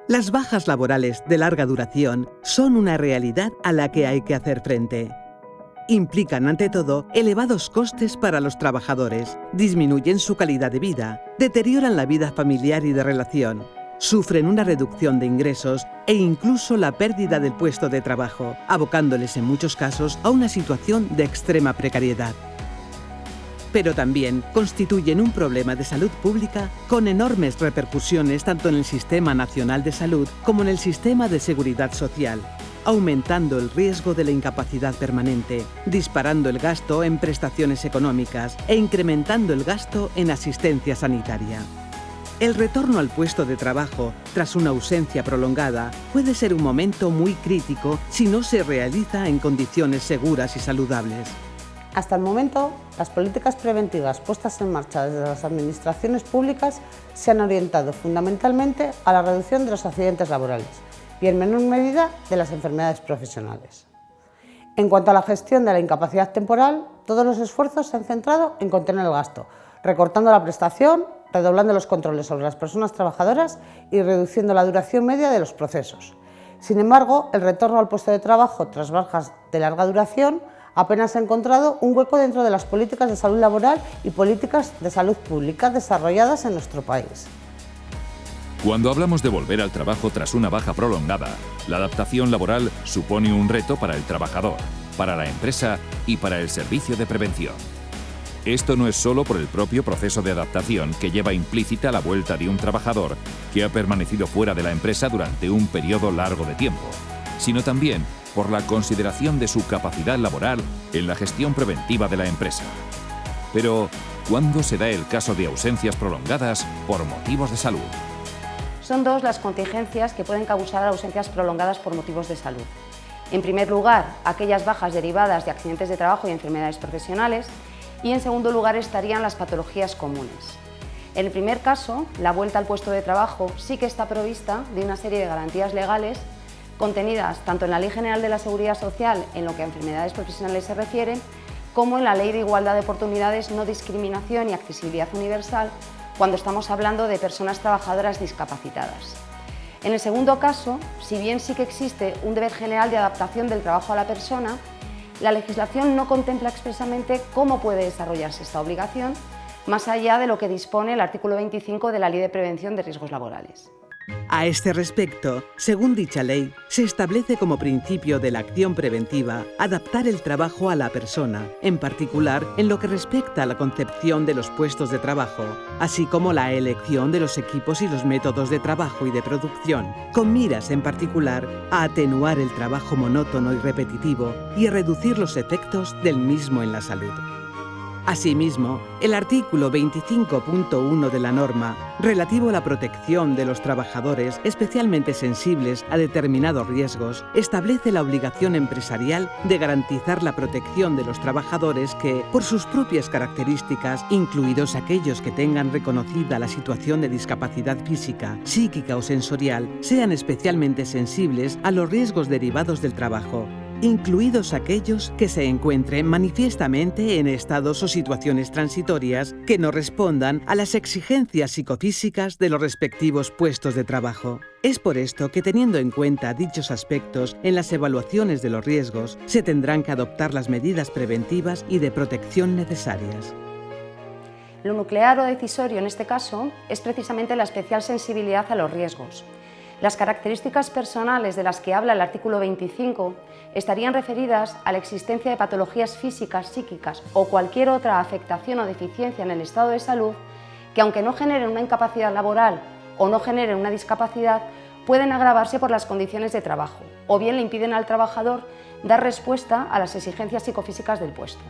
Las bajas laborales de larga duración son una realidad a la que hay que hacer frente. Implican, ante todo, elevados costes para los trabajadores, disminuyen su calidad de vida, deterioran la vida familiar y de relación, sufren una reducción de ingresos e incluso la pérdida del puesto de trabajo, abocándoles en muchos casos a una situación de extrema precariedad. Pero también constituyen un problema de salud pública con enormes repercusiones tanto en el Sistema Nacional de Salud como en el Sistema de Seguridad Social, aumentando el riesgo de la incapacidad permanente, disparando el gasto en prestaciones económicas e incrementando el gasto en asistencia sanitaria. El retorno al puesto de trabajo tras una ausencia prolongada puede ser un momento muy crítico si no se realiza en condiciones seguras y saludables. Hasta el momento, las políticas preventivas puestas en marcha desde las administraciones públicas se han orientado fundamentalmente a la reducción de los accidentes laborales y en menor medida de las enfermedades profesionales. En cuanto a la gestión de la incapacidad temporal, todos los esfuerzos se han centrado en contener el gasto, recortando la prestación, redoblando los controles sobre las personas trabajadoras y reduciendo la duración media de los procesos. Sin embargo, el retorno al puesto de trabajo tras bajas de larga duración apenas ha encontrado un hueco dentro de las políticas de salud laboral y políticas de salud pública desarrolladas en nuestro país. Cuando hablamos de volver al trabajo tras una baja prolongada, la adaptación laboral supone un reto para el trabajador, para la empresa y para el servicio de prevención. Esto no es solo por el propio proceso de adaptación que lleva implícita la vuelta de un trabajador que ha permanecido fuera de la empresa durante un periodo largo de tiempo, sino también por la consideración de su capacidad laboral en la gestión preventiva de la empresa. Pero, ¿cuándo se da el caso de ausencias prolongadas por motivos de salud? Son dos las contingencias que pueden causar ausencias prolongadas por motivos de salud. En primer lugar, aquellas bajas derivadas de accidentes de trabajo y enfermedades profesionales, y en segundo lugar estarían las patologías comunes. En el primer caso, la vuelta al puesto de trabajo sí que está provista de una serie de garantías legales contenidas tanto en la Ley General de la Seguridad Social, en lo que a enfermedades profesionales se refiere, como en la Ley de Igualdad de Oportunidades, No Discriminación y Accesibilidad Universal, cuando estamos hablando de personas trabajadoras discapacitadas. En el segundo caso, si bien sí que existe un deber general de adaptación del trabajo a la persona, la legislación no contempla expresamente cómo puede desarrollarse esta obligación, más allá de lo que dispone el artículo 25 de la Ley de Prevención de Riesgos Laborales. A este respecto, según dicha ley, se establece como principio de la acción preventiva adaptar el trabajo a la persona, en particular en lo que respecta a la concepción de los puestos de trabajo, así como la elección de los equipos y los métodos de trabajo y de producción, con miras en particular a atenuar el trabajo monótono y repetitivo y a reducir los efectos del mismo en la salud. Asimismo, el artículo 25.1 de la norma, relativo a la protección de los trabajadores especialmente sensibles a determinados riesgos, establece la obligación empresarial de garantizar la protección de los trabajadores que, por sus propias características, incluidos aquellos que tengan reconocida la situación de discapacidad física, psíquica o sensorial, sean especialmente sensibles a los riesgos derivados del trabajo, incluidos aquellos que se encuentren manifiestamente en estados o situaciones transitorias que no respondan a las exigencias psicofísicas de los respectivos puestos de trabajo. Es por esto que, teniendo en cuenta dichos aspectos en las evaluaciones de los riesgos, se tendrán que adoptar las medidas preventivas y de protección necesarias. Lo nuclear o decisorio en este caso es precisamente la especial sensibilidad a los riesgos. Las características personales de las que habla el artículo 25 estarían referidas a la existencia de patologías físicas, psíquicas o cualquier otra afectación o deficiencia en el estado de salud que, aunque no generen una incapacidad laboral o no generen una discapacidad, pueden agravarse por las condiciones de trabajo o bien le impiden al trabajador dar respuesta a las exigencias psicofísicas del puesto.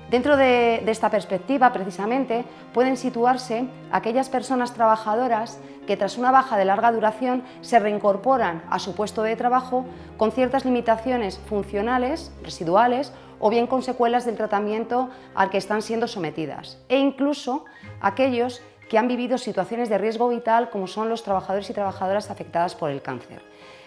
Dentro de esta perspectiva, precisamente, pueden situarse aquellas personas trabajadoras que tras una baja de larga duración se reincorporan a su puesto de trabajo con ciertas limitaciones funcionales, residuales o bien con secuelas del tratamiento al que están siendo sometidas, e incluso aquellos que han vivido situaciones de riesgo vital como son los trabajadores y trabajadoras afectadas por el cáncer.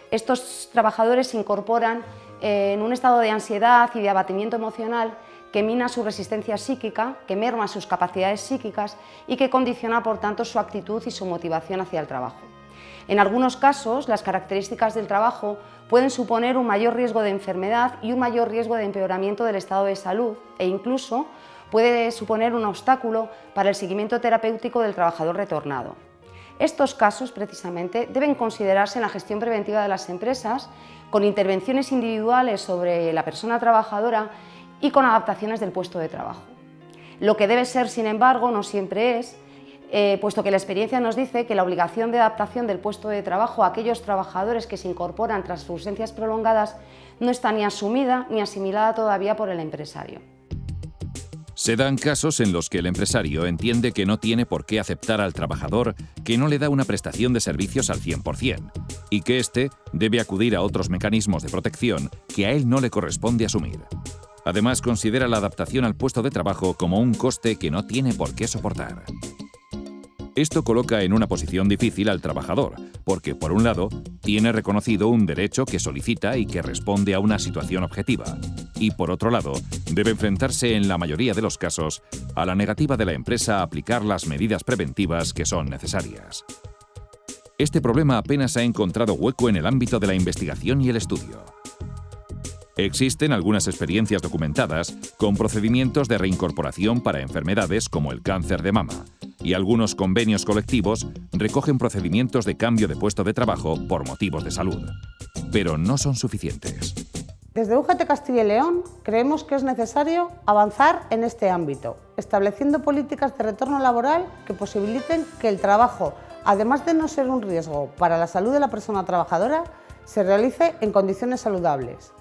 Estos trabajadores se incorporan en un estado de ansiedad y de abatimiento emocional que mina su resistencia psíquica, que merma sus capacidades psíquicas y que condiciona, por tanto, su actitud y su motivación hacia el trabajo. En algunos casos, las características del trabajo pueden suponer un mayor riesgo de enfermedad y un mayor riesgo de empeoramiento del estado de salud e incluso puede suponer un obstáculo para el seguimiento terapéutico del trabajador retornado. Estos casos, precisamente, deben considerarse en la gestión preventiva de las empresas con intervenciones individuales sobre la persona trabajadora y con adaptaciones del puesto de trabajo. Lo que debe ser, sin embargo, no siempre es, puesto que la experiencia nos dice que la obligación de adaptación del puesto de trabajo a aquellos trabajadores que se incorporan tras sus ausencias prolongadas no está ni asumida ni asimilada todavía por el empresario. Se dan casos en los que el empresario entiende que no tiene por qué aceptar al trabajador que no le da una prestación de servicios al 100% y que éste debe acudir a otros mecanismos de protección que a él no le corresponde asumir. Además, considera la adaptación al puesto de trabajo como un coste que no tiene por qué soportar. Esto coloca en una posición difícil al trabajador, porque, por un lado, tiene reconocido un derecho que solicita y que responde a una situación objetiva, y, por otro lado, debe enfrentarse, en la mayoría de los casos, a la negativa de la empresa a aplicar las medidas preventivas que son necesarias. Este problema apenas ha encontrado hueco en el ámbito de la investigación y el estudio. Existen algunas experiencias documentadas con procedimientos de reincorporación para enfermedades como el cáncer de mama, y algunos convenios colectivos recogen procedimientos de cambio de puesto de trabajo por motivos de salud. Pero no son suficientes. Desde UGT Castilla y León creemos que es necesario avanzar en este ámbito, estableciendo políticas de retorno laboral que posibiliten que el trabajo, además de no ser un riesgo para la salud de la persona trabajadora, se realice en condiciones saludables.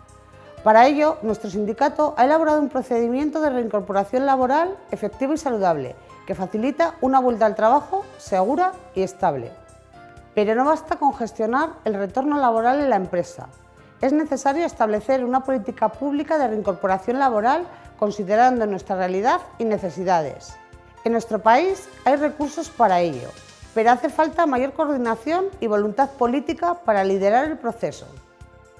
Para ello, nuestro sindicato ha elaborado un procedimiento de reincorporación laboral efectivo y saludable que facilita una vuelta al trabajo segura y estable. Pero no basta con gestionar el retorno laboral en la empresa. Es necesario establecer una política pública de reincorporación laboral considerando nuestra realidad y necesidades. En nuestro país hay recursos para ello, pero hace falta mayor coordinación y voluntad política para liderar el proceso.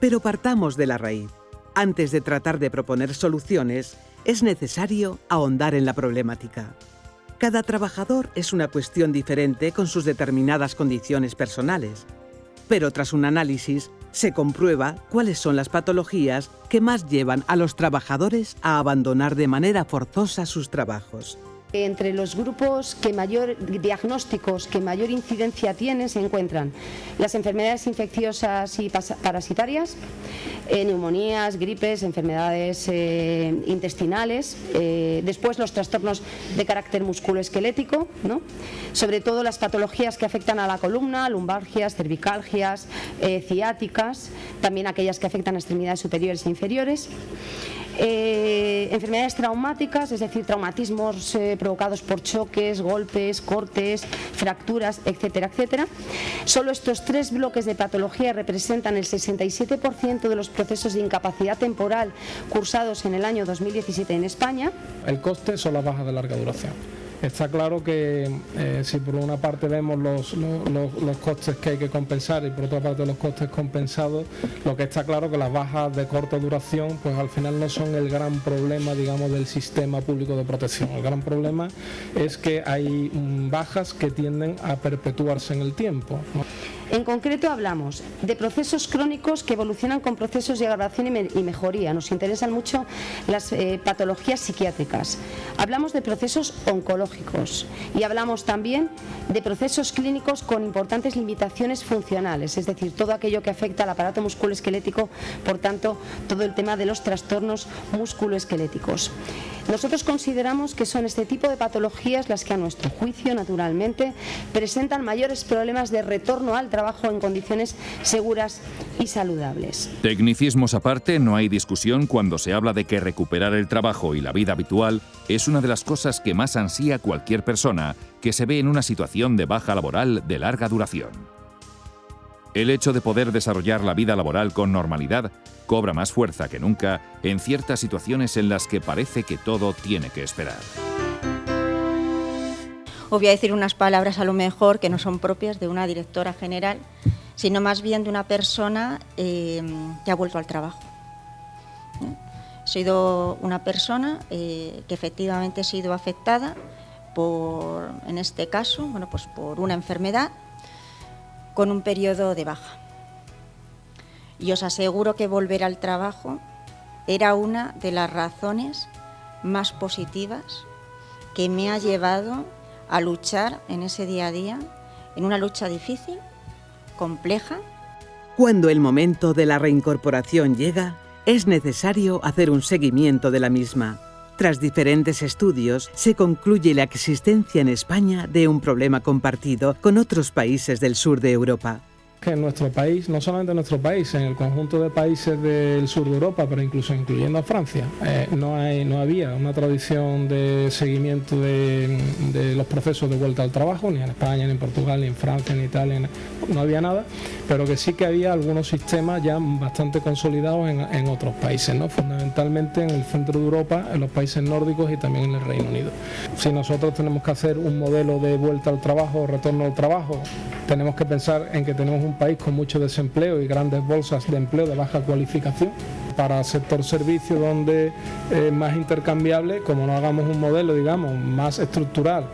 Pero partamos de la raíz. Antes de tratar de proponer soluciones, es necesario ahondar en la problemática. Cada trabajador es una cuestión diferente con sus determinadas condiciones personales. Pero tras un análisis, se comprueba cuáles son las patologías que más llevan a los trabajadores a abandonar de manera forzosa sus trabajos. Entre los grupos diagnósticos que mayor incidencia tienen se encuentran las enfermedades infecciosas y parasitarias, neumonías, gripes, enfermedades intestinales, después los trastornos de carácter musculoesquelético, ¿no? Sobre todo las patologías que afectan a la columna, lumbalgias, cervicalgias, ciáticas, también aquellas que afectan a extremidades superiores e inferiores. Enfermedades traumáticas, es decir, traumatismos provocados por choques, golpes, cortes, fracturas, etcétera, etcétera. Solo estos tres bloques de patología representan el 67% de los procesos de incapacidad temporal cursados en el año 2017 en España. El coste son las bajas de larga duración. Está claro que si por una parte vemos los costes que hay que compensar y por otra parte los costes compensados, lo que está claro que las bajas de corta duración pues al final no son el gran problema, digamos, del sistema público de protección. El gran problema es que hay bajas que tienden a perpetuarse en el tiempo, ¿no? En concreto hablamos de procesos crónicos que evolucionan con procesos de agravación y mejoría. Nos interesan mucho las patologías psiquiátricas. Hablamos de procesos oncológicos y hablamos también de procesos clínicos con importantes limitaciones funcionales, es decir, todo aquello que afecta al aparato musculoesquelético, por tanto, todo el tema de los trastornos musculoesqueléticos. Nosotros consideramos que son este tipo de patologías las que a nuestro juicio, naturalmente, presentan mayores problemas de retorno al trabajo en condiciones seguras y saludables. Tecnicismos aparte, no hay discusión cuando se habla de que recuperar el trabajo y la vida habitual es una de las cosas que más ansía cualquier persona que se ve en una situación de baja laboral de larga duración. El hecho de poder desarrollar la vida laboral con normalidad cobra más fuerza que nunca en ciertas situaciones en las que parece que todo tiene que esperar. Os voy a decir unas palabras a lo mejor que no son propias de una directora general, sino más bien de una persona que ha vuelto al trabajo. He sido una persona que efectivamente ha sido afectada por, en este caso, bueno, pues por una enfermedad con un periodo de baja. Y os aseguro que volver al trabajo era una de las razones más positivas que me ha llevado a luchar en ese día a día, en una lucha difícil, compleja. Cuando el momento de la reincorporación llega, es necesario hacer un seguimiento de la misma. Tras diferentes estudios, se concluye la existencia en España de un problema compartido con otros países del sur de Europa. Que en nuestro país, no solamente en nuestro país, en el conjunto de países del sur de Europa, pero incluso incluyendo a Francia, no había una tradición de seguimiento de los procesos de vuelta al trabajo, ni en España, ni en Portugal, ni en Francia, ni en Italia, no había nada, pero que sí que había algunos sistemas ya bastante consolidados en otros países, ¿no? Fundamentalmente en el centro de Europa, en los países nórdicos y también en el Reino Unido. Si nosotros tenemos que hacer un modelo de vuelta al trabajo, retorno al trabajo, tenemos que pensar en que tenemos un país con mucho desempleo y grandes bolsas de empleo de baja cualificación. Para el sector servicio, donde es más intercambiable, como no hagamos un modelo, digamos, más estructural,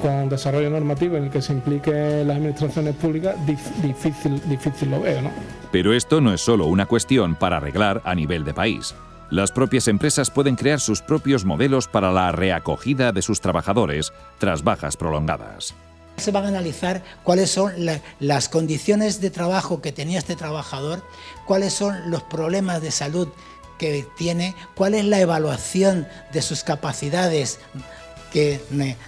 con desarrollo normativo en el que se impliquen las administraciones públicas, difícil lo veo, ¿no? Pero esto no es solo una cuestión para arreglar a nivel de país. Las propias empresas pueden crear sus propios modelos para la reacogida de sus trabajadores tras bajas prolongadas. Se van a analizar cuáles son las condiciones de trabajo que tenía este trabajador, cuáles son los problemas de salud que tiene, cuál es la evaluación de sus capacidades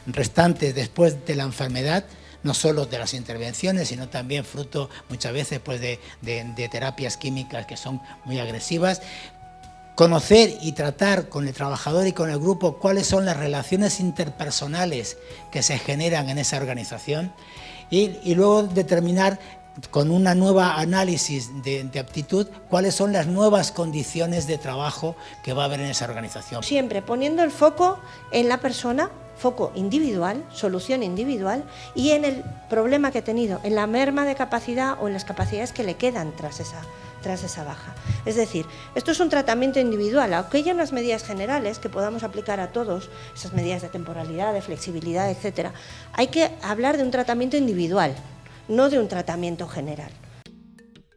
restantes después de la enfermedad, no solo de las intervenciones, sino también fruto muchas veces pues, de terapias químicas que son muy agresivas. Conocer y tratar con el trabajador y con el grupo cuáles son las relaciones interpersonales que se generan en esa organización y luego determinar con una nueva análisis de aptitud cuáles son las nuevas condiciones de trabajo que va a haber en esa organización. Siempre poniendo el foco en la persona, foco individual, solución individual y en el problema que ha tenido, en la merma de capacidad o en las capacidades que le quedan tras esa baja. Es decir, esto es un tratamiento individual, aunque haya unas medidas generales que podamos aplicar a todos, esas medidas de temporalidad, de flexibilidad, etcétera, hay que hablar de un tratamiento individual, no de un tratamiento general.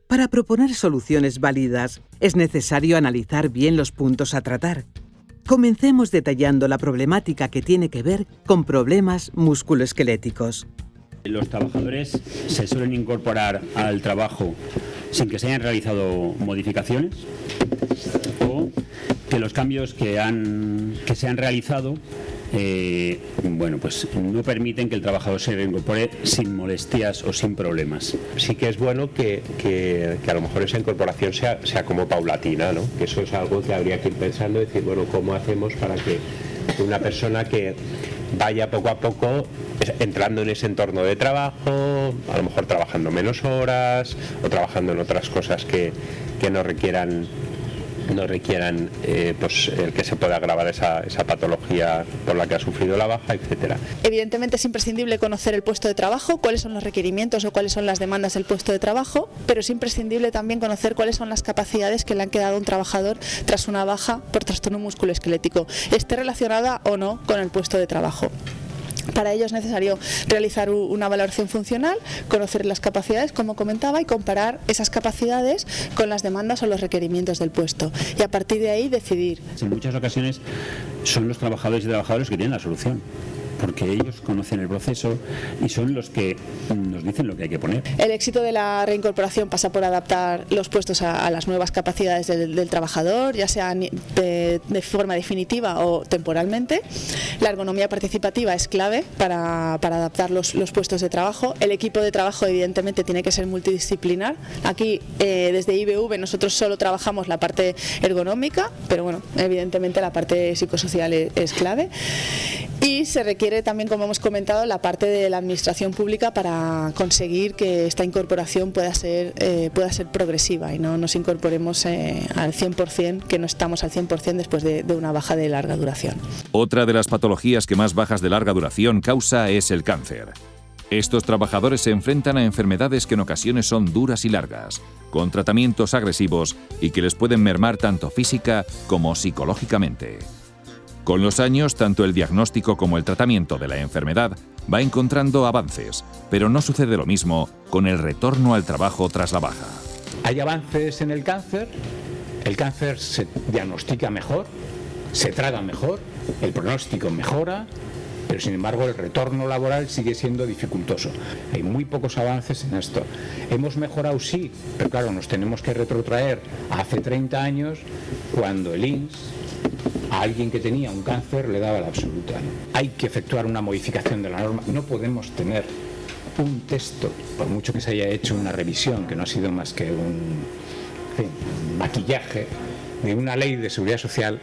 Para proponer soluciones válidas, es necesario analizar bien los puntos a tratar. Comencemos detallando la problemática que tiene que ver con problemas musculoesqueléticos. Los trabajadores se suelen incorporar al trabajo sin que se hayan realizado modificaciones o que los cambios que se han realizado pues no permiten que el trabajador se reincorpore sin molestias o sin problemas. Sí que es bueno que a lo mejor esa incorporación sea como paulatina, ¿no? Que eso es algo que habría que ir pensando, decir, bueno, ¿cómo hacemos para que una persona que vaya poco a poco entrando en ese entorno de trabajo, a lo mejor trabajando menos horas o trabajando en otras cosas que no requieran pues el que se pueda agravar esa patología por la que ha sufrido la baja, etcétera. Evidentemente es imprescindible conocer el puesto de trabajo, cuáles son los requerimientos o cuáles son las demandas del puesto de trabajo, pero es imprescindible también conocer cuáles son las capacidades que le han quedado a un trabajador tras una baja por trastorno musculoesquelético, esté relacionada o no con el puesto de trabajo. Para ello es necesario realizar una valoración funcional, conocer las capacidades, como comentaba, y comparar esas capacidades con las demandas o los requerimientos del puesto. Y a partir de ahí decidir. En muchas ocasiones son los trabajadores y trabajadoras que tienen la solución, porque ellos conocen el proceso y son los que nos dicen lo que hay que poner. El éxito de la reincorporación pasa por adaptar los puestos a las nuevas capacidades del trabajador, ya sea de forma definitiva o temporalmente. La ergonomía participativa es clave para adaptar los puestos de trabajo. El equipo de trabajo evidentemente tiene que ser multidisciplinar. Aquí desde IBV nosotros solo trabajamos la parte ergonómica, pero bueno, evidentemente la parte psicosocial es clave. Y se requiere también, como hemos comentado, la parte de la administración pública para conseguir que esta incorporación pueda ser progresiva y no nos incorporemos al 100%, que no estamos al 100% después de una baja de larga duración. Otra de las patologías que más bajas de larga duración causa es el cáncer. Estos trabajadores se enfrentan a enfermedades que en ocasiones son duras y largas, con tratamientos agresivos y que les pueden mermar tanto física como psicológicamente. Con los años, tanto el diagnóstico como el tratamiento de la enfermedad va encontrando avances, pero no sucede lo mismo con el retorno al trabajo tras la baja. Hay avances en el cáncer se diagnostica mejor, se trata mejor, el pronóstico mejora, pero sin embargo el retorno laboral sigue siendo dificultoso. Hay muy pocos avances en esto. Hemos mejorado, sí, pero claro, nos tenemos que retrotraer a hace 30 años cuando el INS a alguien que tenía un cáncer le daba la absoluta. Hay que efectuar una modificación de la norma. No podemos tener un texto, por mucho que se haya hecho una revisión, que no ha sido más que un maquillaje de una ley de seguridad social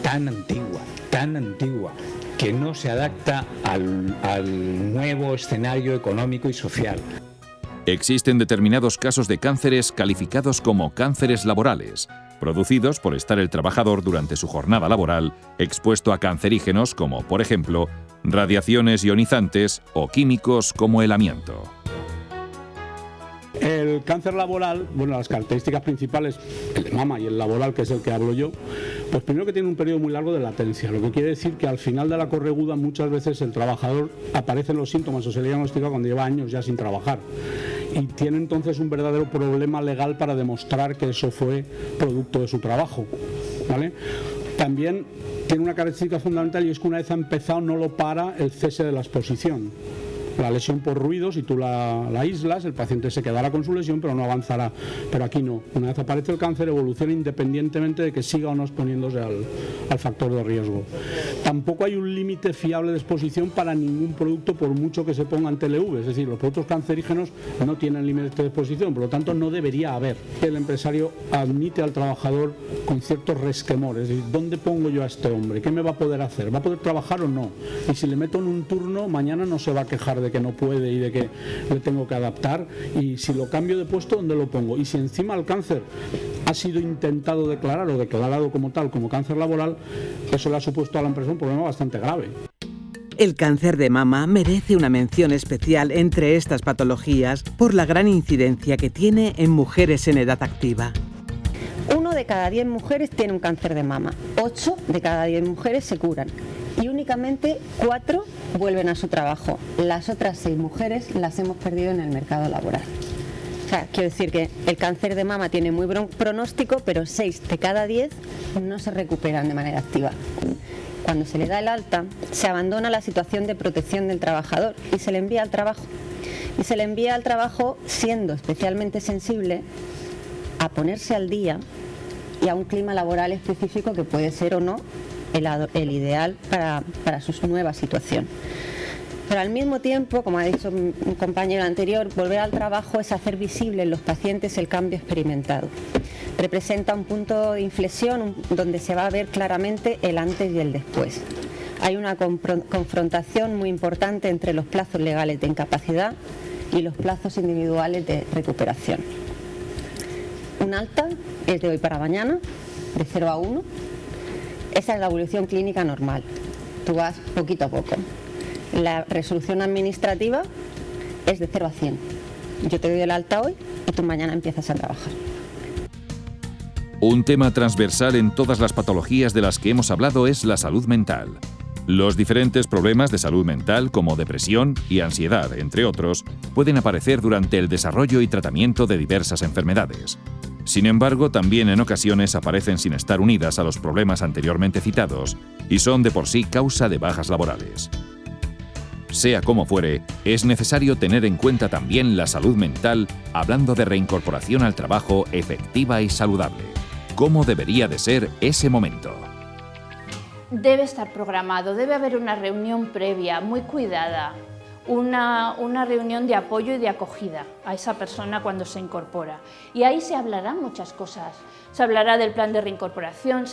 tan antigua, que no se adapta al nuevo escenario económico y social. Existen determinados casos de cánceres calificados como cánceres laborales, producidos por estar el trabajador durante su jornada laboral expuesto a cancerígenos como, por ejemplo, radiaciones ionizantes o químicos como el amianto. El cáncer laboral, bueno, las características principales, el de mama y el laboral, que es el que hablo yo, pues primero que tiene un periodo muy largo de latencia, lo que quiere decir que al final de la correguda muchas veces el trabajador aparecen los síntomas o se le diagnostica cuando lleva años ya sin trabajar. Y tiene entonces un verdadero problema legal para demostrar que eso fue producto de su trabajo, ¿vale? También tiene una característica fundamental y es que una vez ha empezado no lo para el cese de la exposición. La lesión por ruido, si tú la aíslas, el paciente se quedará con su lesión, pero no avanzará. Pero aquí no. Una vez aparece el cáncer, evoluciona independientemente de que siga o no exponiéndose al factor de riesgo. Tampoco hay un límite fiable de exposición para ningún producto, por mucho que se ponga en TLV. Es decir, los productos cancerígenos no tienen límite de exposición, por lo tanto no debería haber. El empresario admite al trabajador con ciertos resquemores. Es decir, ¿dónde pongo yo a este hombre? ¿Qué me va a poder hacer? ¿Va a poder trabajar o no? Y si le meto en un turno, mañana no se va a quejar de que no puede y de que le tengo que adaptar, y si lo cambio de puesto, ¿dónde lo pongo? Y si encima el cáncer ha sido intentado declarar o declarado como tal, como cáncer laboral, eso le ha supuesto a la empresa un problema bastante grave. El cáncer de mama merece una mención especial entre estas patologías por la gran incidencia que tiene en mujeres en edad activa. 1 de cada 10 mujeres tiene un cáncer de mama, 8 de cada 10 mujeres se curan y únicamente 4 vuelven a su trabajo. Las otras 6 mujeres las hemos perdido en el mercado laboral. O sea, quiero decir que el cáncer de mama tiene muy buen pronóstico, pero 6 de cada 10 no se recuperan de manera activa. Cuando se le da el alta, se abandona la situación de protección del trabajador y se le envía al trabajo. Y se le envía al trabajo siendo especialmente sensible a ponerse al día y a un clima laboral específico que puede ser o no el ideal para su nueva situación. Pero al mismo tiempo, como ha dicho un compañero anterior, volver al trabajo es hacer visible en los pacientes el cambio experimentado. Representa un punto de inflexión donde se va a ver claramente el antes y el después. Hay una confrontación muy importante entre los plazos legales de incapacidad y los plazos individuales de recuperación. Un alta es de hoy para mañana, de 0 a 1. Esa es la evolución clínica normal. Tú vas poquito a poco. La resolución administrativa es de 0 a 100. Yo te doy el alta hoy y tú mañana empiezas a trabajar. Un tema transversal en todas las patologías de las que hemos hablado es la salud mental. Los diferentes problemas de salud mental, como depresión y ansiedad, entre otros, pueden aparecer durante el desarrollo y tratamiento de diversas enfermedades. Sin embargo, también en ocasiones aparecen sin estar unidas a los problemas anteriormente citados y son de por sí causa de bajas laborales. Sea como fuere, es necesario tener en cuenta también la salud mental hablando de reincorporación al trabajo efectiva y saludable. ¿Cómo debería de ser ese momento? Debe estar programado, debe haber una reunión previa, muy cuidada, una reunión de apoyo y de acogida a esa persona cuando se incorpora. Y ahí se hablarán muchas cosas. Se hablará del plan de reincorporación,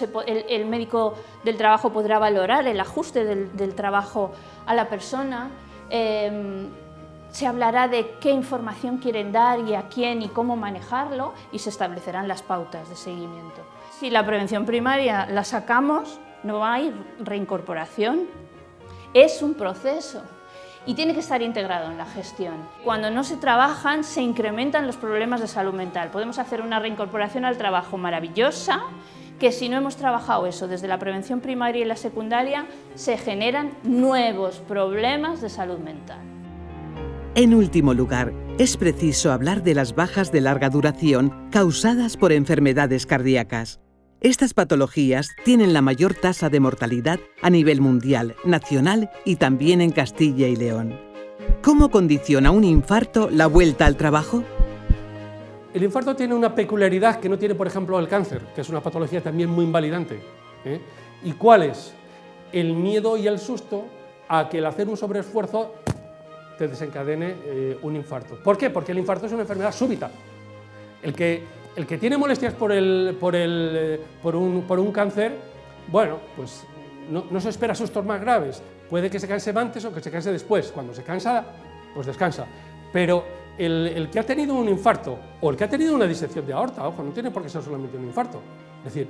el médico del trabajo podrá valorar el ajuste del trabajo a la persona, se hablará de qué información quieren dar y a quién y cómo manejarlo y se establecerán las pautas de seguimiento. Si la prevención primaria la sacamos, no hay reincorporación, es un proceso y tiene que estar integrado en la gestión. Cuando no se trabajan, se incrementan los problemas de salud mental. Podemos hacer una reincorporación al trabajo maravillosa, que si no hemos trabajado eso desde la prevención primaria y la secundaria, se generan nuevos problemas de salud mental. En último lugar, es preciso hablar de las bajas de larga duración causadas por enfermedades cardíacas. Estas patologías tienen la mayor tasa de mortalidad a nivel mundial, nacional y también en Castilla y León. ¿Cómo condiciona un infarto la vuelta al trabajo? El infarto tiene una peculiaridad que no tiene, por ejemplo, el cáncer, que es una patología también muy invalidante. ¿Y cuál es? El miedo y el susto a que el hacer un sobreesfuerzo te desencadene un infarto. ¿Por qué? Porque el infarto es una enfermedad súbita. El que tiene molestias por un cáncer, bueno, pues no se espera sustos más graves. Puede que se canse antes o que se canse después. Cuando se cansa, pues descansa. Pero el que ha tenido un infarto o el que ha tenido una disección de aorta, ojo, no tiene por qué ser solamente un infarto. Es decir,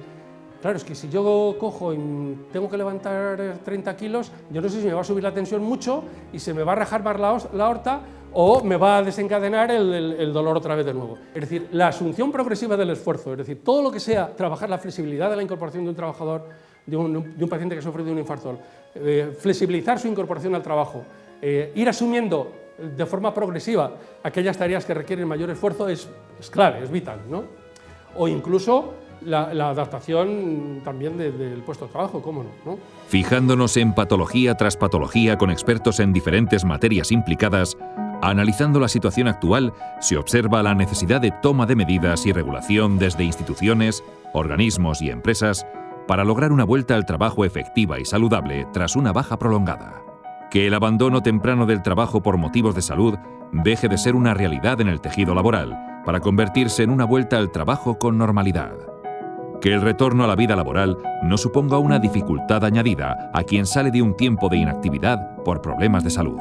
claro, es que si yo cojo y tengo que levantar 30 kilos, yo no sé si me va a subir la tensión mucho y se me va a rajar más la aorta o me va a desencadenar el dolor otra vez de nuevo. Es decir, la asunción progresiva del esfuerzo, es decir, todo lo que sea trabajar la flexibilidad de la incorporación de un trabajador, de un paciente que sufre de un infarto, flexibilizar su incorporación al trabajo, ir asumiendo de forma progresiva aquellas tareas que requieren mayor esfuerzo es clave, es vital, ¿no? O incluso la adaptación también del puesto de trabajo, cómo no. Fijándonos en patología tras patología con expertos en diferentes materias implicadas, analizando la situación actual, se observa la necesidad de toma de medidas y regulación desde instituciones, organismos y empresas para lograr una vuelta al trabajo efectiva y saludable tras una baja prolongada. Que el abandono temprano del trabajo por motivos de salud deje de ser una realidad en el tejido laboral para convertirse en una vuelta al trabajo con normalidad. Que el retorno a la vida laboral no suponga una dificultad añadida a quien sale de un tiempo de inactividad por problemas de salud.